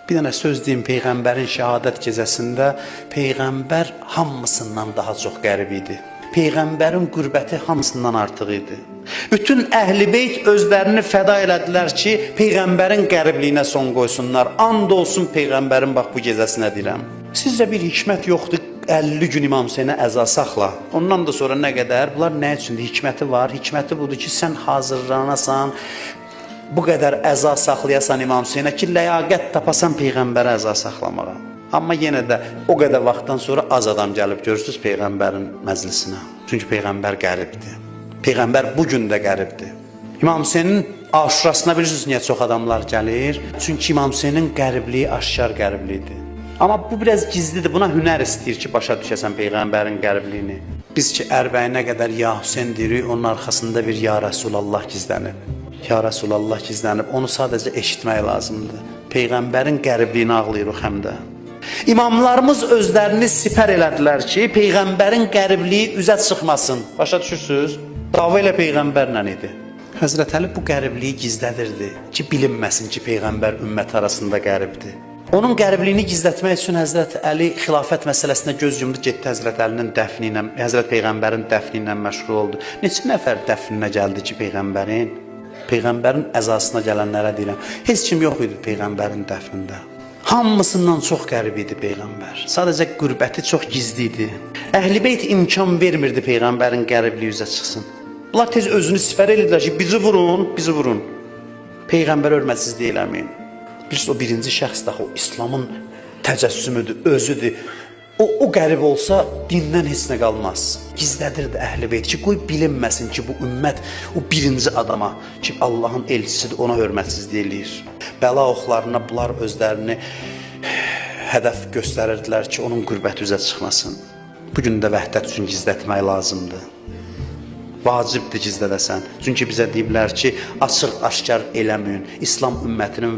Bir dənə söz deyim, Peyğəmbərin şəhadət gecəsində Peyğəmbər hamısından daha çox qərib idi. Peyğəmbərin qürbəti hamısından artıq idi. Bütün əhl-i beyt özlərini fəda elədilər ki, Peyğəmbərin qəribliyinə son qoysunlar. And olsun Peyğəmbərin bax bu gecəsinə deyirəm. Sizcə bir hikmət yoxdur, 50 gün İmam Hüseynə əza saxla. Ondan da sonra nə qədər? Bunlar nə üçündür? Hikməti var. Hikməti budur ki, sən hazırlanasan, bu qədər əza saxlayasan İmam Hüseynə ki, ləyaqət tapasan Peyğəmbərə əza saxlamağa. Amma yenə də o qədər vaxtdan sonra az adam gəlib görürsünüz Peyğəmbərin məclisinə. Çünki Peyğəmbər qəribdir. Peyğəmbər bu gün də qəribdir. İmam Hüseynin aşurasına bilirsiniz niyə çox adamlar gəlir? Çünki İmam Hüseynin qəribliyi aşkar qəriblidir. Amma bu biraz gizlidir. Buna hünər istəyir ki, başa düşəsən Peyğəmbərin qəribliyini. Biz ki, ərbəyinə qədər Ya Hüseyn deyirik, onun arxasında bir Ya Rəsulallah gizlənib. Ya Rəsulallah gizlənib. Onu sadəcə eşitmək lazımdır. Peyğəmbərin qəribliyini ağlayırıq həm də. İmamlarımız özlərini sipər elədilər ki, Peyğəmbərin qəribliyi üzə çıxmasın. Başa düşürsünüz? Dava ilə Peyğəmbərlə idi. Həzrət Əli bu qəribliyi gizlədirdi ki, bilinməsin ki, Peyğəmbər ümmət arasında qəribdir. Onun qəribliyini gizlətmək üçün Həzrət Əli xilafət məsələsində göz yumdu, getdi Həzrət Əlinin dəfni ilə, Həzrət Peyğəmbərin dəfni ilə məşğul oldu. Neçə nəfər dəfninə gəldi ki, Peyğəmbərin əzasına gələnlərə deyiləm. Heç kim yox idi Peyğəmbərin dəfnində. Hamısından çox qərib idi Peyğəmbər. Sadəcə qürbəti çox gizli idi. Əhl-i beyt imkan vermirdi Peyğəmbərin qəribliyi üzə çıxsın. Bunlar tez özünü sifər edirlər ki, bizi vurun. Peyğəmbər hörmətsizlik eləməyin. Bilirsiniz, o birinci şəxs daxı o İslamın təcəssümüdür, özüdür. O qərib olsa dindən heç nə qalmaz. Gizlədirdi əhl-i beyt ki, qoy bilinməsin ki, bu ümmət o birinci adama ki, Allahın elçisidir, ona hörmətsizlik eləyir. Bəla oxlarına bunlar özlərini hədəf göstərirdilər ki, onun qürbəti üzə çıxmasın. Bugün də vəhdət üçün gizlətmək lazımdır. Vacibdir gizlədəsən. Çünki bizə deyiblər ki, açıq-aşkar eləməyin. İslam ümmətinin